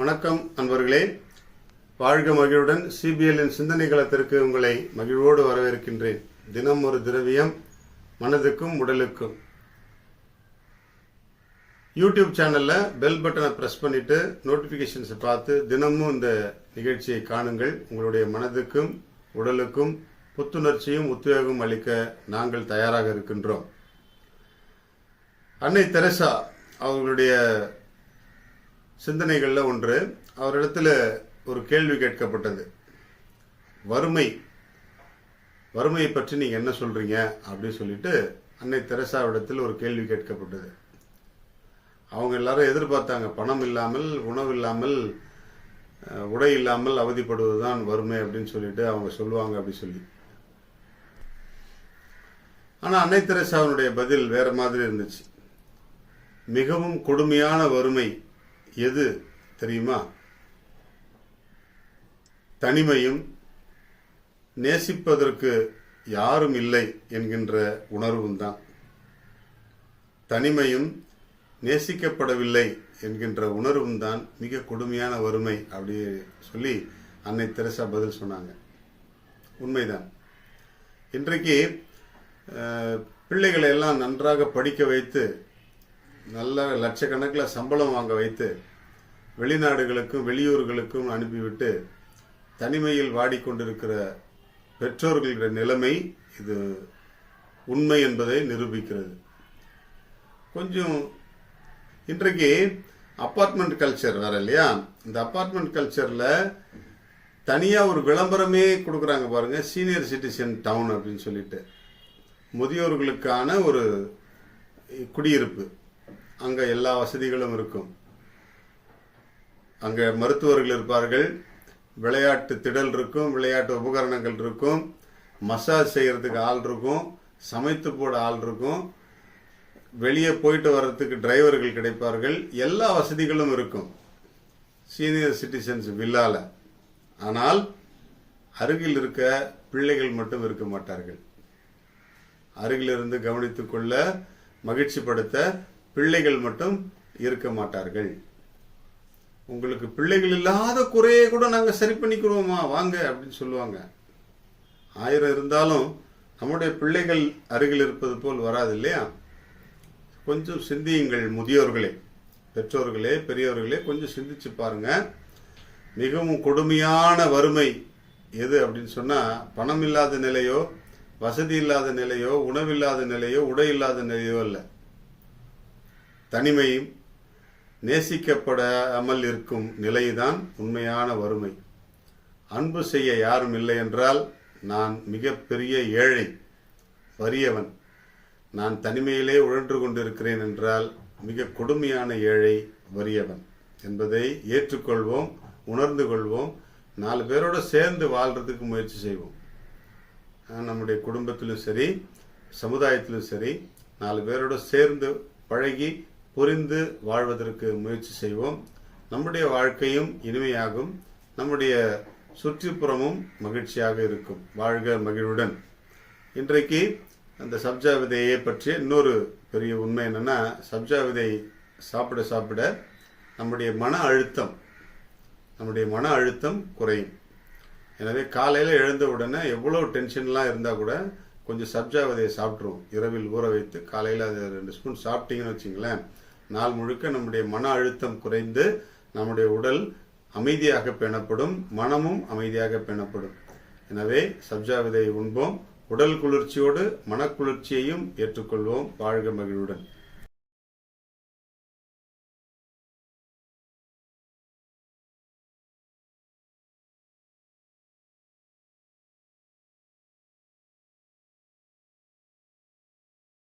வணக்கம் அன்பர்களே, வாழ்க மகிழ்வுடன் சிபிஎல்லின் சிந்தனை களத்திற்கு உங்களை மகிழ்வோடு வரவேற்கின்றேன். தினம் ஒரு திரவியம், மனதுக்கும் உடலுக்கும். யூடியூப் சேனல்ல பெல் பட்டனை பிரஸ் பண்ணிட்டு நோட்டிபிகேஷன்ஸை பார்த்து தினமும் இந்த நிகழ்ச்சியை காணுங்கள். உங்களுடைய மனதுக்கும் உடலுக்கும் புத்துணர்ச்சியும் உத்வேகம் அளிக்க நாங்கள் தயாராக இருக்கின்றோம். அன்னை தெரசா அவர்களுடைய சிந்தனைகள்ல ஒன்று, அவரிடத்துல ஒரு கேள்வி கேட்கப்பட்டது. வறுமையை பற்றி நீங்க என்ன சொல்றீங்க அப்படின்னு சொல்லிட்டு அன்னை தெரசாவிடத்தில் ஒரு கேள்வி கேட்கப்பட்டது. அவங்க எல்லாரும் எதிர்பார்த்தாங்க, பணம் இல்லாமல், உணவு இல்லாமல், உடை இல்லாமல் அவதிப்படுவதுதான் வறுமை அப்படின்னு சொல்லிட்டு அவங்க சொல்லுவாங்க அப்படி சொல்லி. ஆனா அன்னை தெரசாவினுடைய பதில் வேற மாதிரி இருந்துச்சு. மிகவும் கொடுமையான வறுமை எது தெரியுமா? தனிமையும் நேசிப்பதற்கு யாரும் இல்லை என்கின்ற உணர்வும் தான். தனிமையும் நேசிக்கப்படவில்லை என்கின்ற உணர்வும் தான் மிக கொடுமையான வறுமை அப்படி சொல்லி அன்னை தெரசா பதில் சொன்னாங்க. உண்மைதான். இன்றைக்கு பிள்ளைகளை எல்லாம் நன்றாக படிக்க வைத்து, நல்ல லட்சக்கணக்கில் சம்பளம் வாங்க வைத்து, வெளிநாடுகளுக்கும் வெளியூர்களுக்கும் அனுப்பிவிட்டு தனிமையில் வாடிக்கொண்டிருக்கிற பெற்றோர்களுடைய நிலைமை இது உண்மை என்பதை நிரூபிக்கிறது. கொஞ்சம் இன்றைக்கு அப்பார்ட்மெண்ட் கல்ச்சர் வேற இல்லையா? இந்த அப்பார்ட்மெண்ட் கல்ச்சர்ல தனியா ஒரு விளம்பரமே கொடுக்குறாங்க பாருங்க, சீனியர் சிட்டிசன் டவுன் அப்படின்னு சொல்லிட்டு. முதியோர்களுக்கான ஒரு குடியிருப்பு, அங்க எல்லா வசதிகளும் இருக்கும். அங்க மருத்துவர்கள் இருப்பார்கள், விளையாட்டு திடல் இருக்கும், விளையாட்டு உபகரணங்கள் இருக்கும், மசாஜ் செய்யறதுக்கு ஆள் இருக்கும், சமைத்து போட ஆள் இருக்கும், வெளியே போயிட்டு வர்றதுக்கு டிரைவர்கள் கிடைப்பார்கள், எல்லா வசதிகளும் இருக்கும் சீனியர் சிட்டிசன்ஸ் வில்லால. ஆனால் அருகில் இருக்க பிள்ளைகள் மட்டும் இருக்க மாட்டார்கள். அருகில் இருந்து கவனித்துக் கொள்ள, மகிழ்ச்சி படுத்த பிள்ளைகள் மட்டும் இருக்க மாட்டார்கள். உங்களுக்கு பிள்ளைகள் இல்லாத குறையை கூட நாங்க சரி பண்ணிக்கிறோமா வாங்க அப்படின்னு சொல்லுவாங்க. 1000 இருந்தாலும் நம்முடைய பிள்ளைகள் அருகில் இருப்பது போல் வராது இல்லையா? கொஞ்சம் சிந்தியுங்கள் முதியோர்களே, பெற்றோர்களே, பெரியவர்களே, கொஞ்சம் சிந்திச்சு பாருங்க. மிகவும் கொடுமையான வறுமை எது அப்படின்னு சொன்னா, பணம் இல்லாத நிலையோ, வசதி இல்லாத நிலையோ, உணவில்லாத நிலையோ, உடை இல்லாத நிலையோ அல்ல. தனிமையும் நேசிக்கப்படாமல் இருக்கும் நிலைதான் உண்மையான வறுமை. அன்பு செய்ய யாரும் இல்லை என்றால் நான் மிகப்பெரிய ஏழை, வறியவன். நான் தனிமையிலே உழன்று கொண்டிருக்கிறேன் என்றால் மிக கொடுமையான ஏழை, வறியவன் என்பதை ஏற்றுக்கொள்வோம், உணர்ந்து கொள்வோம். 4 பேரோட சேர்ந்து வாழ்றதுக்கு முயற்சி செய்வோம். நம்முடைய குடும்பத்திலும் சரி, சமுதாயத்திலும் சரி, 4 பேரோட சேர்ந்து பழகி புரிந்து வாழ்வதற்கு முயற்சி செய்வோம். நம்முடைய வாழ்க்கையும் இனிமையாகும், நம்முடைய சுற்றுப்புறமும் மகிழ்ச்சியாக இருக்கும். வாழ்க மகிழ்வுடன். இன்றைக்கு அந்த சப்ஜா விதையை பற்றிய இன்னொரு பெரிய உண்மை என்னன்னா, சப்ஜா விதை சாப்பிட சாப்பிட நம்முடைய மன அழுத்தம் குறையும். எனவே காலையில் எழுந்த உடனே எவ்வளவு டென்ஷன்லாம் இருந்தால் கூட கொஞ்சம் சப்ஜா விதையை சாப்பிட்ருவோம். இரவில் ஊற வைத்து காலையில் அதை 2 ஸ்பூன் சாப்பிட்டீங்கன்னு வச்சிங்களேன், நாள் முழுக்க நம்முடைய மன அழுத்தம் குறைந்து நம்முடைய உடல் அமைதியாக பேணப்படும், மனமும் அமைதியாக பேணப்படும். எனவே சப்ஜா விதையை உண்போம். உடல் குளிர்ச்சியோடு மனக்குளிர்ச்சியையும் ஏற்றுக்கொள்வோம். வாழ்க மகிழ்வுடன்.